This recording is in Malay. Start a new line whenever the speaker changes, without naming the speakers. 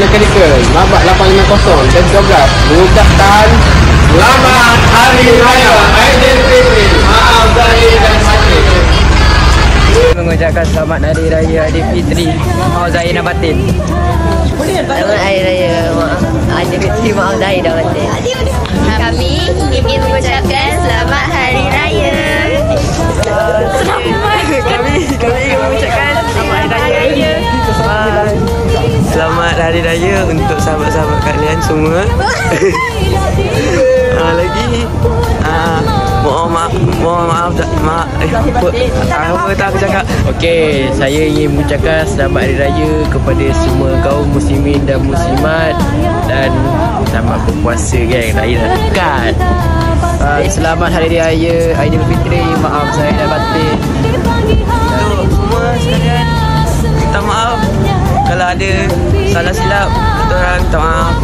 Mechanical Mabak 850 dan 12 mengucapkan Selamat Hari Raya Aidilfitri. Maaf zahir dan batin.
Mengucapkan selamat Hari Raya Aidilfitri. Maaf zahir dan batin.
Selamat Hari Raya Aidilfitri. Maaf zahir dan batin. Kami ingin mengucapkan selamat Hari Raya. Kami ingin mengucapkan selamat Hari Raya.
Selamat Hari Raya untuk sahabat-sahabat kalian semua. Lagi mohon maaf apa tak aku cakap. Okey, saya ingin mengucapkan selamat Hari Raya kepada semua kaum muslimin dan muslimat dan selamat berpuasa geng. Raya dah dekat. Selamat Hari Raya Aidilfitri. Maaf saya dan batin. Untuk semua sekalian, minta maaf kalau ada salah silap. Kita orang minta maaf.